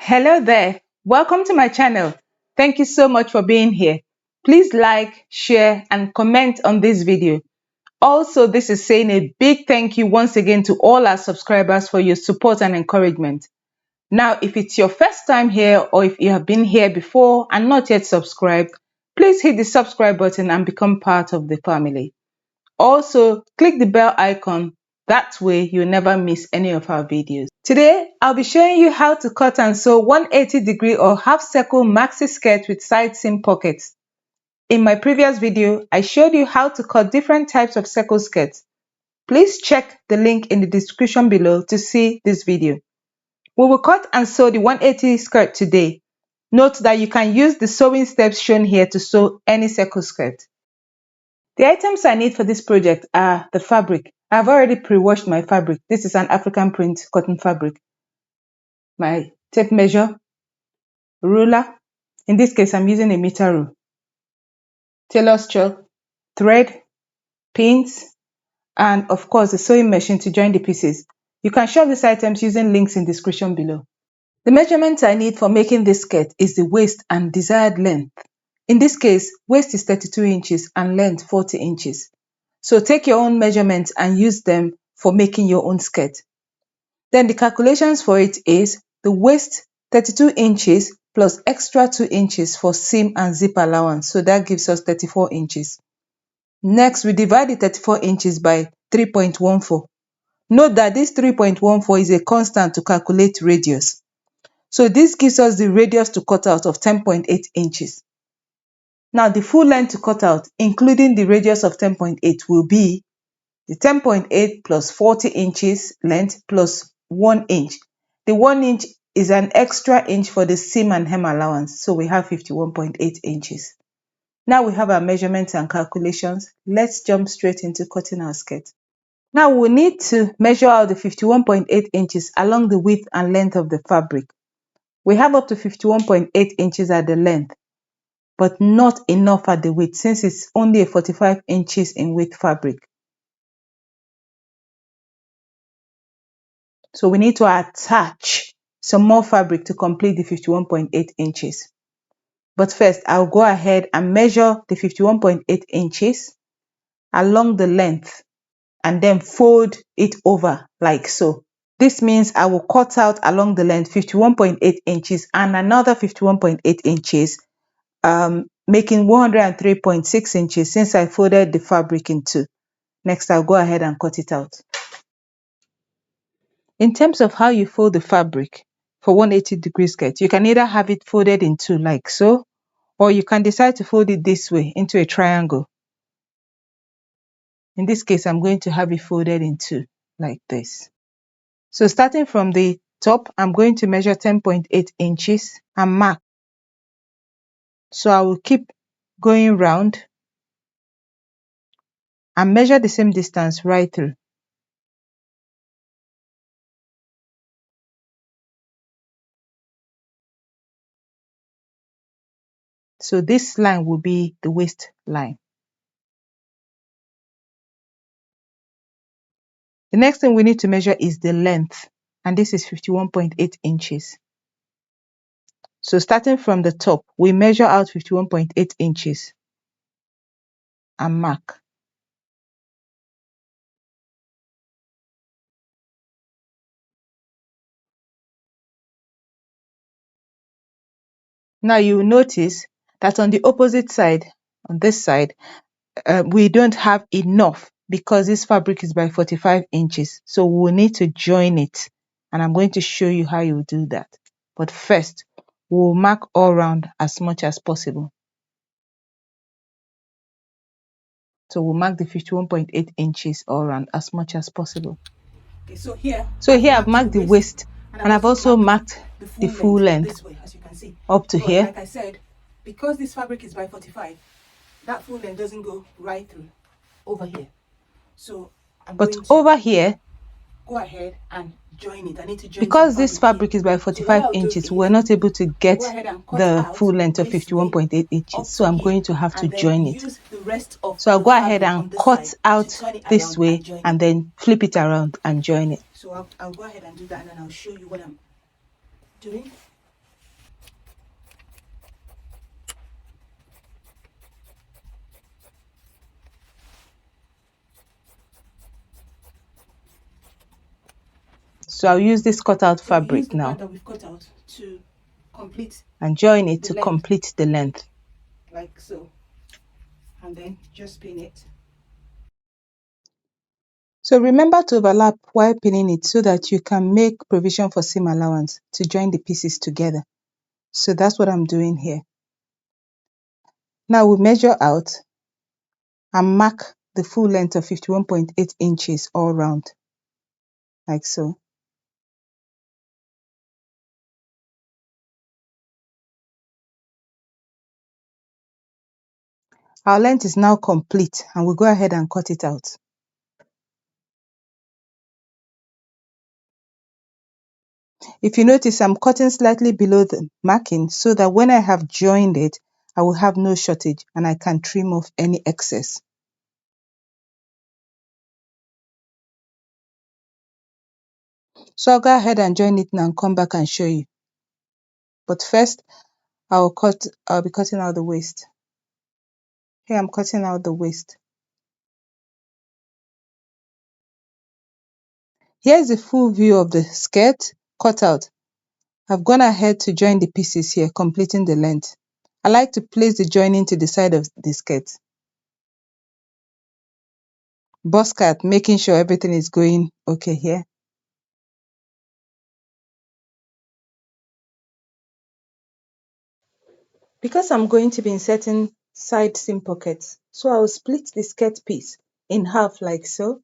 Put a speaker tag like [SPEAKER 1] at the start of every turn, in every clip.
[SPEAKER 1] Hello there. Welcome to my channel. Thank you so much for being here. Please like, share, and comment on this video. Also, this is saying a big thank you once again to all our subscribers for your support and encouragement. Now, if it's your first time here or if you have been here before and not yet subscribed, please hit the subscribe button and become part of the family. Also, click the bell icon. That way, you'll never miss any of our videos. Today, I'll be showing you how to cut and sew 180-degree or half-circle maxi skirt with side seam pockets. In my previous video, I showed you how to cut different types of circle skirts. Please check the link in the description below to see this video. We will cut and sew the 180 skirt today. Note that you can use the sewing steps shown here to sew any circle skirt. The items I need for this project are the fabric. I've already pre-washed my fabric. This is an African print cotton fabric. My tape measure, ruler. In this case, I'm using a meter rule. Tailor's chalk, thread, pins, and of course, a sewing machine to join the pieces. You can shop these items using links in the description below. The measurements I need for making this skirt is the waist and desired length. In this case, waist is 32 inches and length 40 inches. So take your own measurements and use them for making your own skirt. Then the calculations for it is the waist 32 inches plus extra 2 inches for seam and zip allowance. So that gives us 34 inches. Next, we divide the 34 inches by 3.14. Note that this 3.14 is a constant to calculate radius. So this gives us the radius to cut out of 10.8 inches. Now the full length to cut out, including the radius of 10.8, will be the 10.8 plus 40 inches length plus 1 inch. The 1 inch is an extra inch for the seam and hem allowance, so we have 51.8 inches. Now we have our measurements and calculations. Let's jump straight into cutting our skirt. Now we need to measure out the 51.8 inches along the width and length of the fabric. We have up to 51.8 inches at the length, but not enough at the width since it's only a 45 inches in width fabric. So we need to attach some more fabric to complete the 51.8 inches. But first, I'll go ahead and measure the 51.8 inches along the length and then fold it over like so. This means I will cut out along the length 51.8 inches and another 51.8 inches, making 103.6 inches since I folded the fabric in two. Next, I'll go ahead and cut it out. In terms of how you fold the fabric for 180-degree skirt, you can either have it folded in two like so, or you can decide to fold it this way into a triangle. In this case, I'm going to have it folded in two like this. So starting from the top, I'm going to measure 10.8 inches and mark. So I will keep going round and measure the same distance right through. So this line will be the waist line. The next thing we need to measure is the length, and this is 51.8 inches. So starting from the top, we measure out 51.8 inches and mark. Now you will notice that on the opposite side, on this side, we don't have enough because this fabric is by 45 inches. So we will need to join it, and I'm going to show you how you do that. But first, we'll mark all around as much as possible. So we'll mark the 51.8 inches all around as much as possible.
[SPEAKER 2] Okay, so here
[SPEAKER 1] I've marked the waist and I've also marked the full length
[SPEAKER 2] this way, as you can see.
[SPEAKER 1] up to
[SPEAKER 2] But
[SPEAKER 1] here.
[SPEAKER 2] like I said, because this fabric is by 45, that full length doesn't go right through over here. So I'm
[SPEAKER 1] But
[SPEAKER 2] going to
[SPEAKER 1] over here,
[SPEAKER 2] go ahead and join it. I need to join
[SPEAKER 1] because this fabric is by 45 inches, we're not able to get
[SPEAKER 2] go ahead and cut
[SPEAKER 1] the
[SPEAKER 2] out
[SPEAKER 1] full length of
[SPEAKER 2] this way
[SPEAKER 1] 51.8 inches.
[SPEAKER 2] up
[SPEAKER 1] So
[SPEAKER 2] to
[SPEAKER 1] I'm
[SPEAKER 2] here,
[SPEAKER 1] going to have to
[SPEAKER 2] and then
[SPEAKER 1] join it.
[SPEAKER 2] use the rest of
[SPEAKER 1] So I'll
[SPEAKER 2] the
[SPEAKER 1] go ahead
[SPEAKER 2] fabric
[SPEAKER 1] and
[SPEAKER 2] on this
[SPEAKER 1] cut
[SPEAKER 2] side
[SPEAKER 1] out
[SPEAKER 2] to turn it
[SPEAKER 1] this
[SPEAKER 2] around
[SPEAKER 1] way
[SPEAKER 2] and join
[SPEAKER 1] and
[SPEAKER 2] it.
[SPEAKER 1] then flip it around and join it.
[SPEAKER 2] So I'll go ahead and do that, and then I'll show you what I'm doing.
[SPEAKER 1] So I'll use this cutout
[SPEAKER 2] So we use
[SPEAKER 1] fabric
[SPEAKER 2] the part
[SPEAKER 1] now
[SPEAKER 2] that we've cut out to complete
[SPEAKER 1] and join it
[SPEAKER 2] the
[SPEAKER 1] to
[SPEAKER 2] length,
[SPEAKER 1] complete the length.
[SPEAKER 2] like so, and then just pin it.
[SPEAKER 1] So remember to overlap while pinning it so that you can make provision for seam allowance to join the pieces together. So that's what I'm doing here. Now we measure out and mark the full length of 51.8 inches all round, like so. Our length is now complete and we'll go ahead and cut it out. If you notice, I'm cutting slightly below the marking so that when I have joined it, I will have no shortage and I can trim off any excess. So I'll go ahead and join it now and come back and show you. But first, I'll be cutting out the waist. Here I'm cutting out the waist. Here's a full view of the skirt cut out. I've gone ahead to join the pieces here, completing the length. I like to place the joining to the side of the skirt. Boss cut, making sure everything is going okay here. Because I'm going to be inserting side seam pockets, so I'll split the skirt piece in half like so,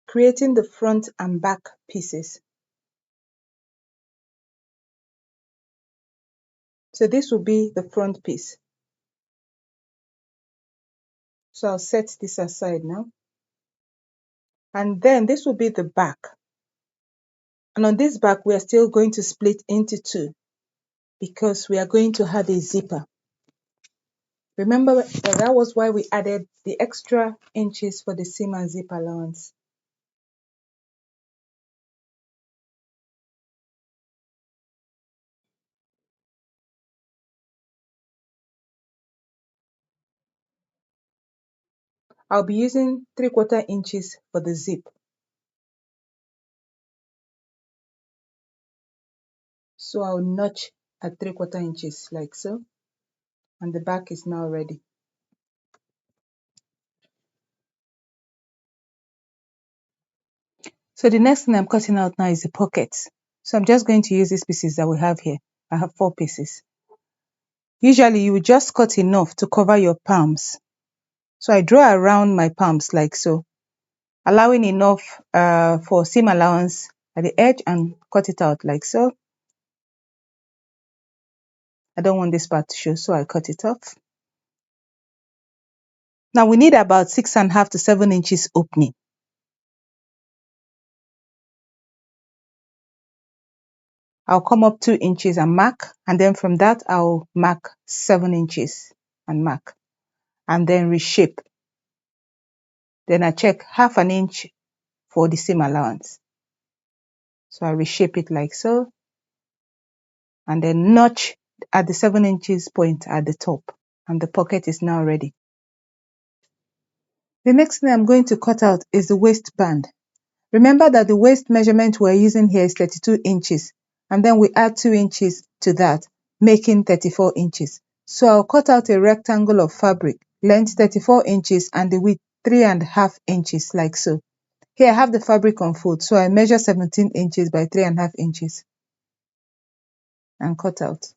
[SPEAKER 1] creating the front and back pieces. So this will be the front piece. So I'll set this aside now. And then this will be the back. And on this back, we are still going to split into two because we are going to have a zipper. Remember that was why we added the extra inches for the seam and zip allowance. I'll be using 3/4 inches for the zip. So I'll notch at 3/4 inches like so. And the back is now ready. So the next thing I'm cutting out now is the pockets. So I'm just going to use these pieces that we have here. I have 4 pieces. Usually you will just cut enough to cover your palms. So I draw around my palms like so, allowing enough for seam allowance at the edge and cut it out like so. I don't want this part to show, so I cut it off. Now we need about 6.5 to 7 inches opening. I'll come up 2 inches and mark, and then from that I'll mark 7 inches and mark, and then reshape. Then I check 1/2 inch for the seam allowance. So I reshape it like so, and then notch at the 7 inches point at the top, and the pocket is now ready. The next thing I'm going to cut out is the waistband. Remember that the waist measurement we're using here is 32 inches, and then we add 2 inches to that, making 34 inches. So I'll cut out a rectangle of fabric, length 34 inches and the width 3.5 inches like so. Here I have the fabric on fold, so I measure 17 inches by 3.5 inches and cut out.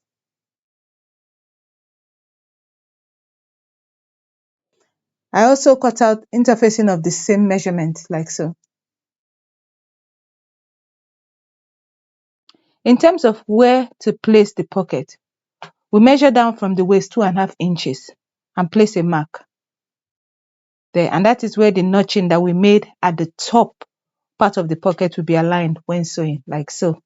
[SPEAKER 1] I also cut out interfacing of the same measurement like so. In terms of where to place the pocket, we measure down from the waist 2.5 inches and place a mark there, and that is where the notching that we made at the top part of the pocket will be aligned when sewing like so.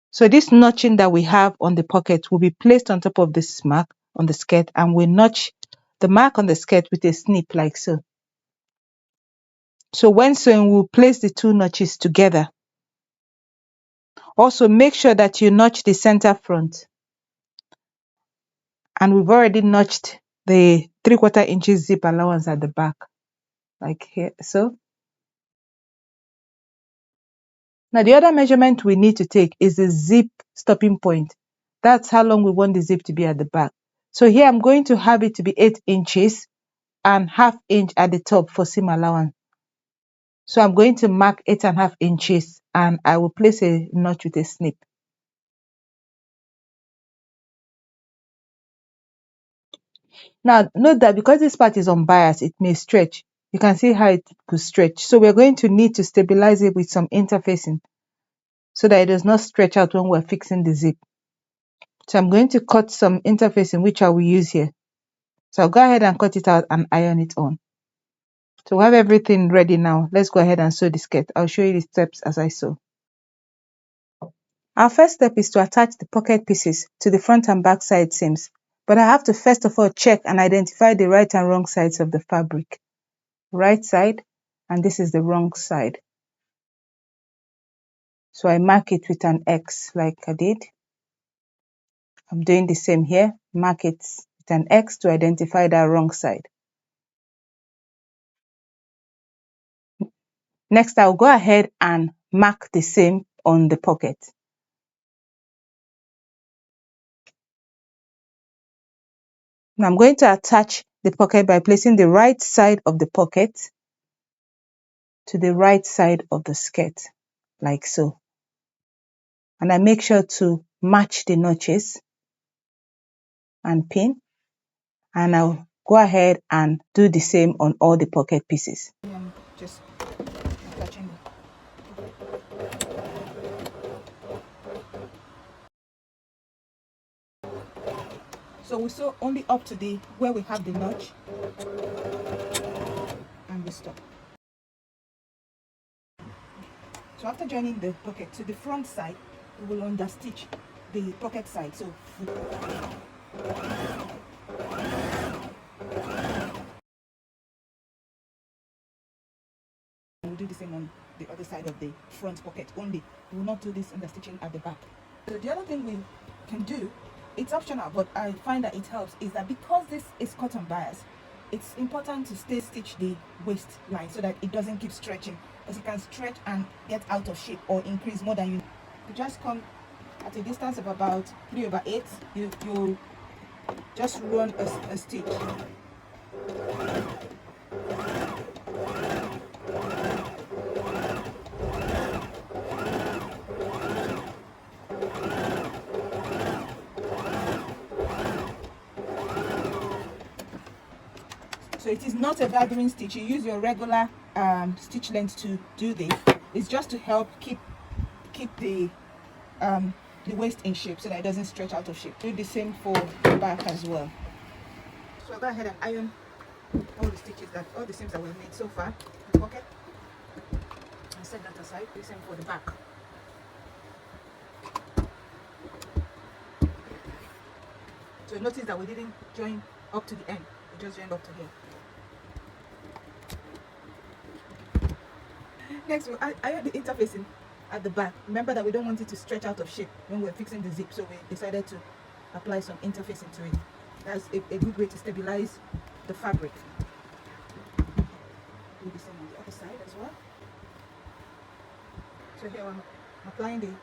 [SPEAKER 1] So this notching that we have on the pocket will be placed on top of this mark on the skirt, and we notch the mark on the skirt with a snip like so. So when sewing, we'll place the 2 notches together. Also make sure that you notch the center front, and we've already notched the 3/4 inches zip allowance at the back like here so. Now the other measurement we need to take is the zip stopping point. That's how long we want the zip to be at the back. So here I'm going to have it to be 8 inches and ½ inch at the top for seam allowance. So I'm going to mark 8.5 inches and I will place a notch with a snip. Now note that because this part is unbiased, it may stretch. You can see how it could stretch. So we're going to need to stabilize it with some interfacing so that it does not stretch out when we're fixing the zip. So I'm going to cut some interfacing, which I will use here. So I'll go ahead and cut it out and iron it on. So we have everything ready now. Let's go ahead and sew the skirt. I'll show you the steps as I sew. Our first step is to attach the pocket pieces to the front and back side seams. But I have to first of all check and identify the right and wrong sides of the fabric. Right side, and this is the wrong side. So I mark it with an X like I did. I'm doing the same here. Mark it with an X to identify that wrong side. Next, I'll go ahead and mark the same on the pocket. Now I'm going to attach the pocket by placing the right side of the pocket to the right side of the skirt, like so. And I make sure to match the notches and pin. And I'll go ahead and do the same on all the pocket pieces.
[SPEAKER 2] Just attaching. So we sew only up to the where we have the notch and we stop. So after joining the pocket to the front side, we will understitch the pocket side. So we'll do the same on the other side of the front pocket only. We will not do this understitching at the back. So the other thing we can do, it's optional, but I find that it helps, is that because this is cotton bias, it's important to stitch the waistline so that it doesn't keep stretching, because it can stretch and get out of shape or increase more than you just come at a distance of about 3/8. You just run a stitch. So it is not a gathering stitch. You use your regular stitch length to do this. It's just to help keep the waist in shape so that it doesn't stretch out of shape. Do the same for the back as well. So I'll go ahead and iron all the seams that we've made so far. Okay, and set that aside. Do the same for the back. So notice that we didn't join up to the end. We just joined up to here. Next, we'll iron the interfacing at the back. Remember that we don't want it to stretch out of shape when we're fixing the zip, so we decided to apply some interfacing to it. That's a good way to stabilize the fabric. Do the same on the other side as well. So here I'm applying the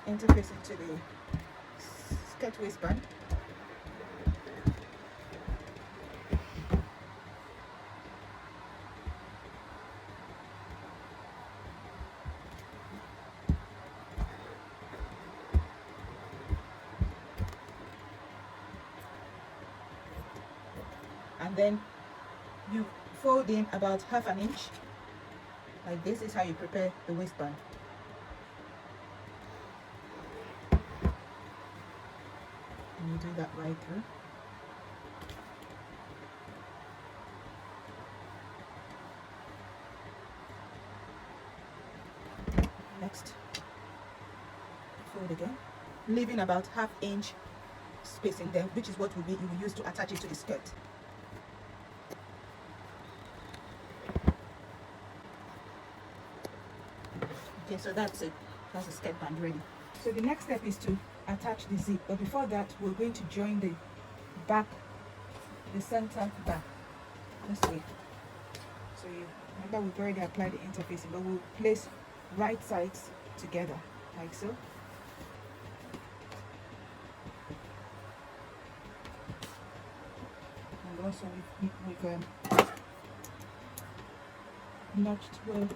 [SPEAKER 2] interfacing to the skirt waistband. And then you fold in about ½ inch. Like this is how you prepare the waistband. And you do that right through. Next, fold again, leaving about ½ inch space in there, which is what you will use to attach it to the skirt. Okay, so that's it. That's the skirt band ready. So the next step is to attach the zip, but before that we're going to join the back, the center back this way. So you Remember, we've already applied the interfacing, but we'll place right sides together, like so. And also we've notched where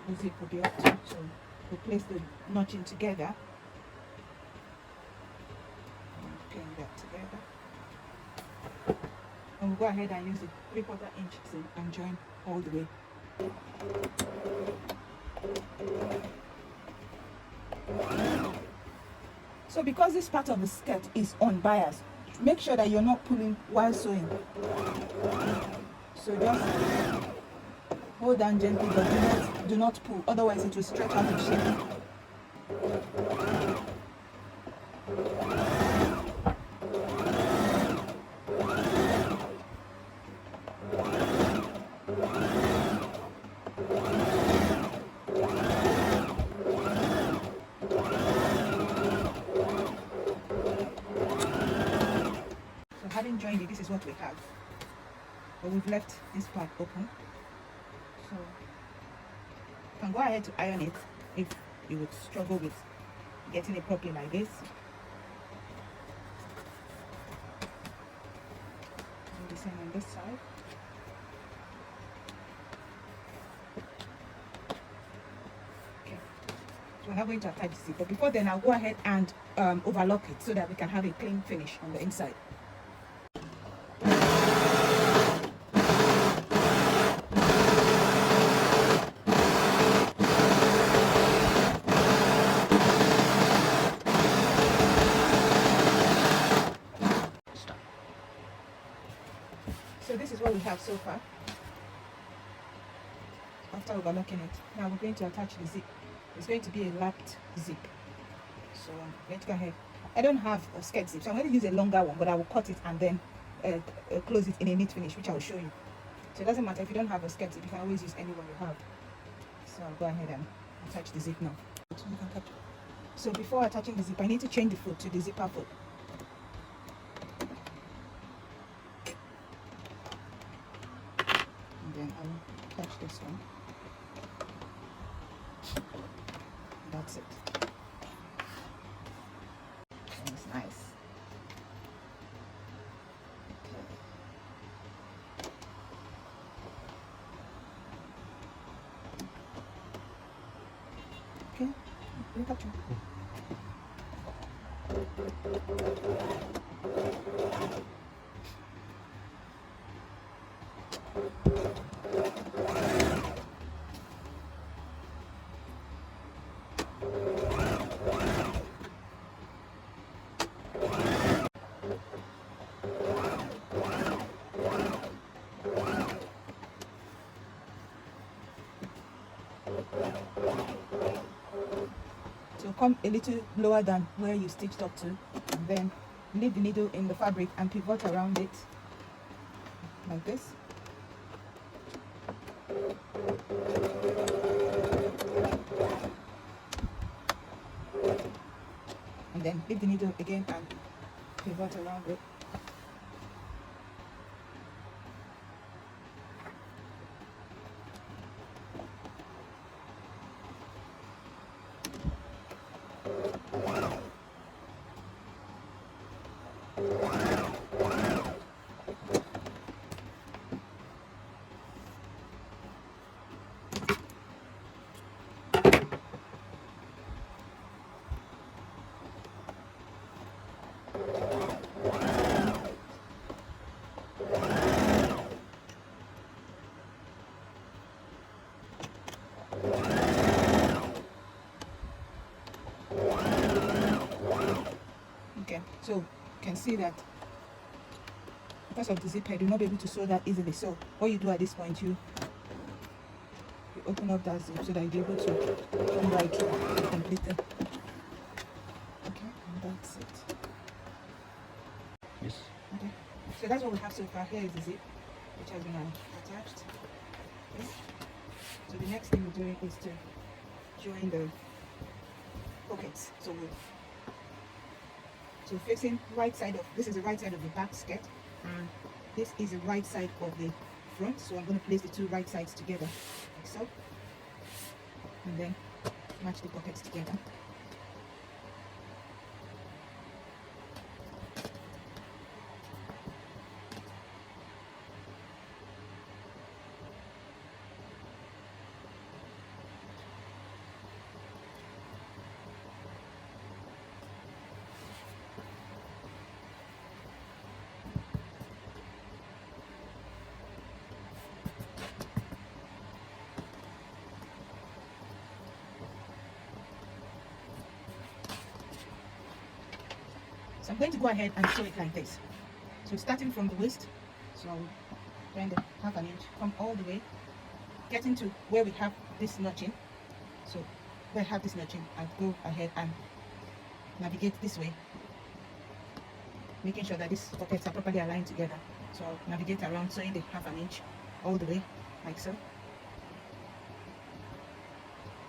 [SPEAKER 2] the zip will be up to, so we'll place the notching together and pin that together. And we'll go ahead and use the 3/4 inch seam and join all the way. So because this part of the skirt is unbiased, make sure that you're not pulling while sewing. So just hold down gently, but do not pull, otherwise it will stretch out of shape. So having joined it, this is what we have. But we've left this part open. So you can go ahead to iron it if you would struggle with getting it properly like this. Do the same on this side. Okay. So we're now going to attach the zip. But before then, I'll go ahead and overlock it so that we can have a clean finish on the inside. So this is what we have so far after overlocking it. Now we're going to attach the zip. It's going to be a lapped zip. So I'm going to go ahead. I don't have a skirt zip, so I'm going to use a longer one, but I will cut it and then close it in a neat finish, which I will show you. So it doesn't matter if you don't have a skirt zip, you can always use any one you have. So I'll go ahead and attach the zip now. So before attaching the zip, I need to change the foot to the zipper foot. And then I'll attach this one. That's it. That's nice. Okay. Look at you. So come a little lower than where you stitched up to, and then leave the needle in the fabric and pivot around it like this. And then leave the needle again and pivot around it. Okay, so you can see that because of the zip head, you'll not be able to sew that easily. So what you do at this point, you open up that zip so that you'll be able to come right through and complete it. Okay, and that's it.
[SPEAKER 3] Yes.
[SPEAKER 2] Okay, so that's what we have so far. Here is the zip, which has been attached. Okay. So the next thing we're doing is to join the pockets. So facing right side of, this is the right side of the back skirt, and this is the right side of the front, so I'm going to place the two right sides together like so, and then match the pockets together. So I'm going to go ahead and sew it like this. So starting from the waist, so then the half an inch, come all the way, getting to where we have this notching. So where I have this notching, I'll go ahead and navigate this way, making sure that these pockets are properly aligned together. So I'll navigate around, sewing the half an inch all the way, like so.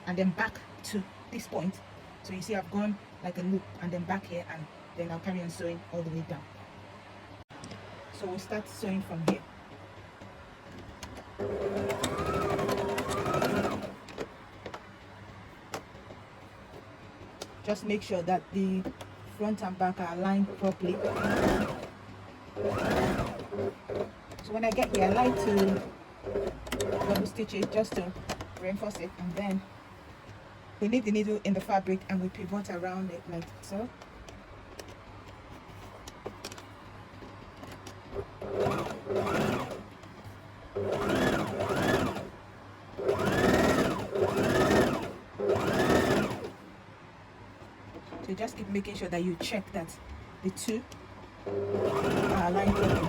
[SPEAKER 2] And then back to this point. So you see I've gone like a loop and then back here, and then I'll carry on sewing all the way down. So we'll start sewing from here. Just make sure that the front and back are aligned properly. So when I get here, I like to double stitch it just to reinforce it, and then we leave the needle in the fabric and we pivot around it like so. So just keep making sure that you check that the two are aligned properly.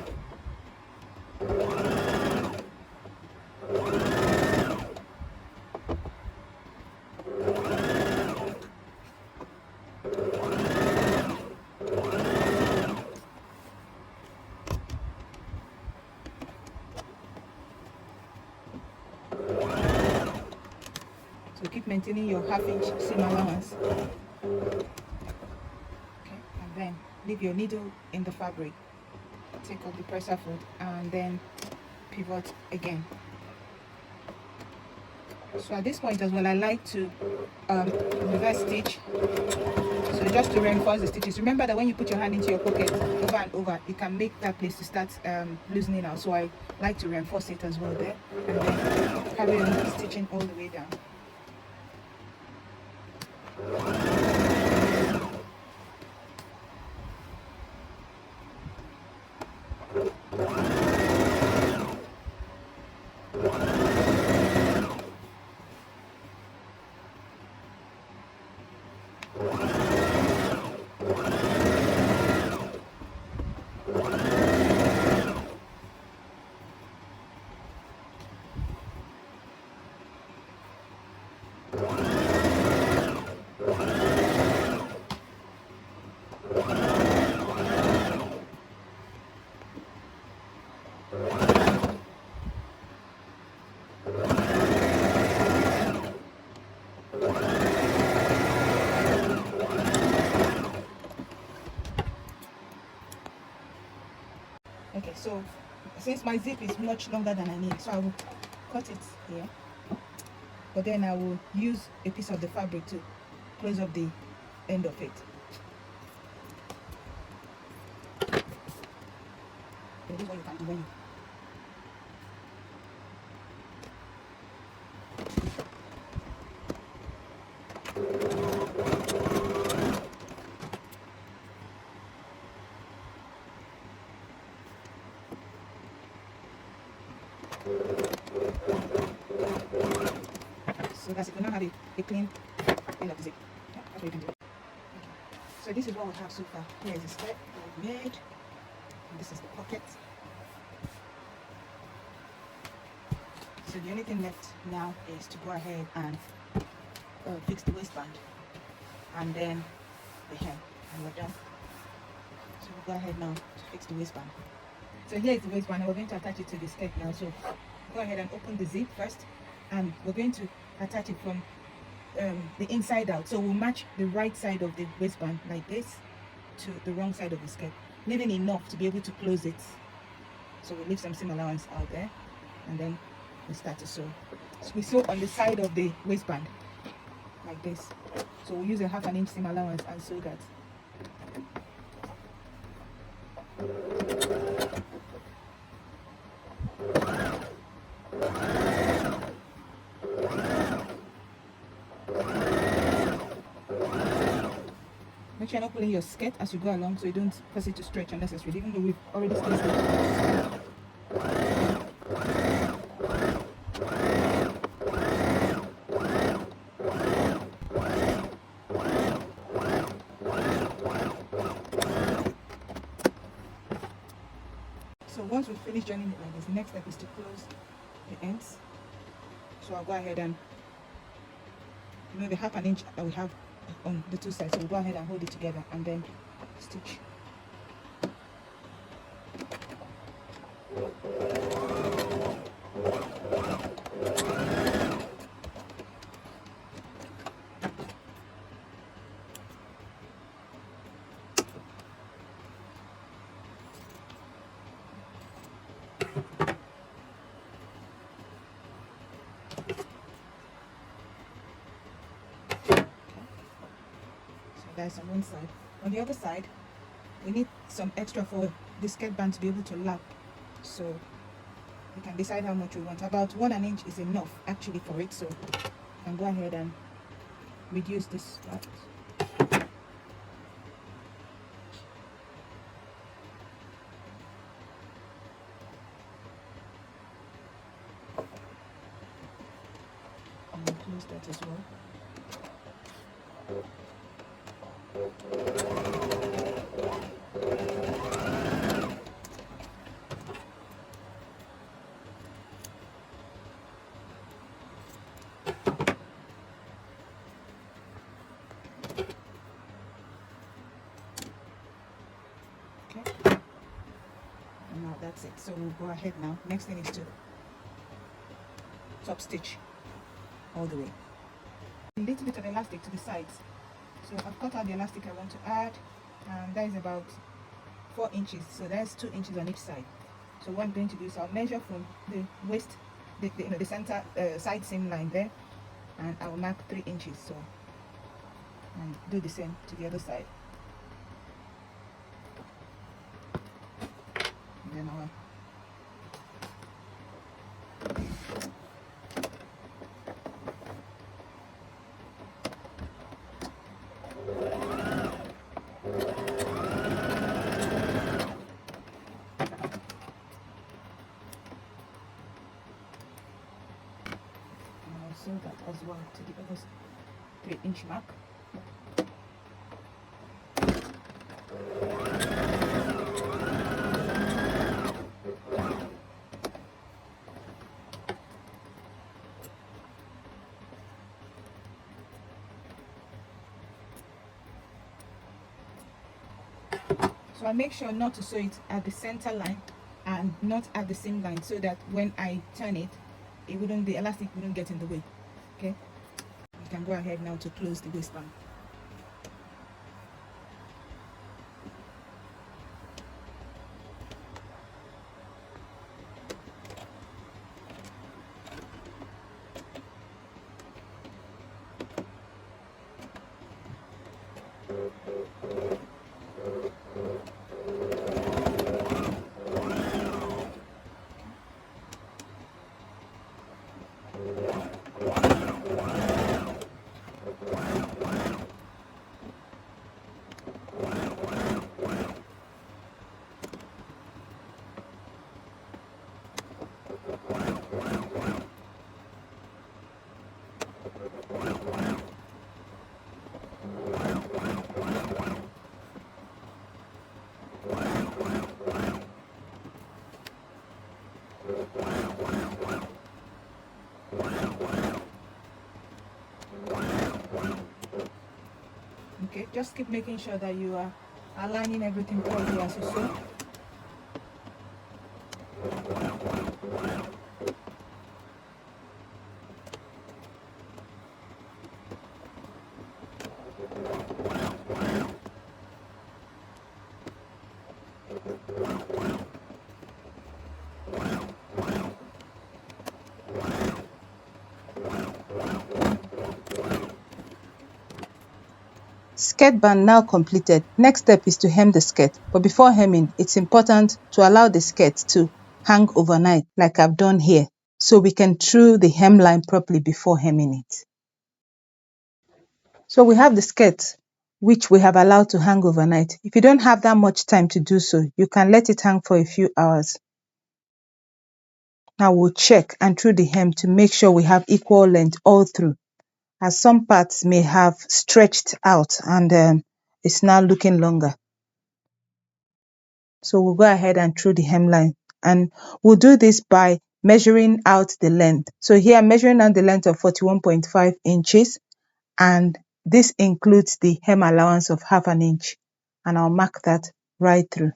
[SPEAKER 2] So keep maintaining your half-inch seam allowance. Okay, and then leave your needle in the fabric. Take off the presser foot and then pivot again. So at this point as well, I like to reverse stitch. So just to reinforce the stitches. Remember that when you put your hand into your pocket over and over, it can make that place to start loosening out. So I like to reinforce it as well there, and then carry on stitching all the way down. Okay, so since my zip is much longer than I need, so I will cut it here, but then I will use a piece of the fabric to close up the end of it. This is what you can do when you so that's it. We now have a clean end of the zip. Yeah, that's what you can do. Okay. So this is what we have so far. Here is the skirt we've made, and this is the pocket. So the only thing left now is to go ahead and fix the waistband, and then the hem, and we're done. So we'll go ahead now to fix the waistband. So here is the waistband, and we're going to attach it to the skirt now. So go ahead and open the zip first, and we're going to attach it from the inside out. So we'll match the right side of the waistband like this to the wrong side of the skirt, leaving enough to be able to close it. So we'll leave some seam allowance out there, and then we start to sew. So we sew on the side of the waistband like this. So we'll use a 1/2 inch seam allowance and sew that. Make sure you're not pulling your skirt as you go along so you don't cause it to stretch unnecessarily, even though we've already stitched it. So once we finish joining it like this, the next step is to close the ends. So I'll go ahead and, the 1/2 inch that we have on the two sides, so we'll go ahead and hold it together and then stitch. That's on one side. On the other side, we need some extra for the skirt band to be able to lap. So we can decide how much we want. About 1 inch is enough actually for it. So I can go ahead and reduce this part. And close that as well. Now that's it. So we'll go ahead now. Next thing is to top stitch all the way. A little bit of elastic to the sides. So I've cut out the elastic I want to add, and that is about 4 inches. So that's 2 inches on each side. So what I'm going to do is I'll measure from the waist, the center side seam line there, and I'll mark 3 inches. So and do the same to the other side. And then I'll sew that as well to the other 3-inch mark. So I make sure not to sew it at the center line and not at the seam line, so that when I turn it, the elastic wouldn't get in the way. Okay, you can go ahead now to close the waistband. Okay, just keep making sure that you are aligning everything properly as you sew.
[SPEAKER 1] Skirt band now completed. Next step is to hem the skirt. But before hemming, it's important to allow the skirt to hang overnight like I've done here, so we can true the hemline properly before hemming it. So we have the skirt which we have allowed to hang overnight. If you don't have that much time to do so, you can let it hang for a few hours. Now we'll check and true the hem to make sure we have equal length all through, as some parts may have stretched out and it's now looking longer. So we'll go ahead and true the hemline, and we'll do this by measuring out the length. So here I'm measuring out the length of 41.5 inches, and this includes the hem allowance of ½ inch, and I'll mark that right through.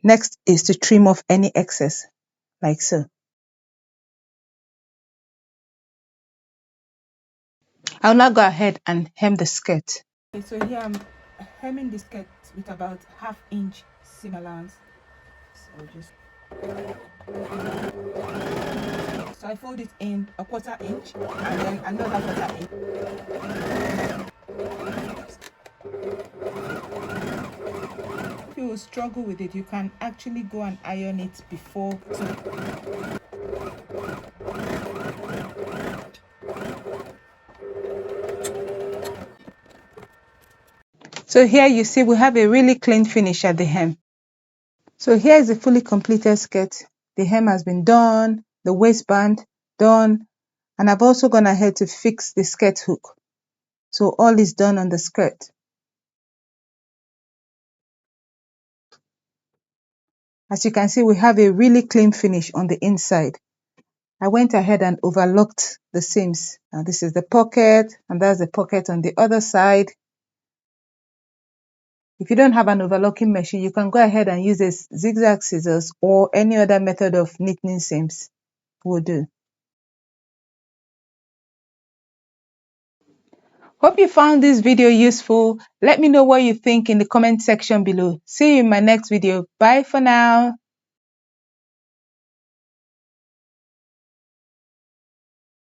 [SPEAKER 1] Next is to trim off any excess, like so. I'll now go ahead and hem the skirt.
[SPEAKER 2] Okay, so here I'm hemming the skirt with about ½ inch seam allowance. So I fold it in a ¼ inch and then another ¼ inch. If you will struggle with it, you can actually go and iron it before.
[SPEAKER 1] So here you see we have a really clean finish at the hem. So here is a fully completed skirt. The hem has been done, the waistband done, and I've also gone ahead to fix the skirt hook. So all is done on the skirt. As you can see, we have a really clean finish on the inside. I went ahead and overlocked the seams. Now this is the pocket, and that's the pocket on the other side. If you don't have an overlocking machine, you can go ahead and use a zigzag scissors or any other method of knitting seams will do. Hope you found this video useful. Let me know what you think in the comment section below. See you in my next video. Bye for now.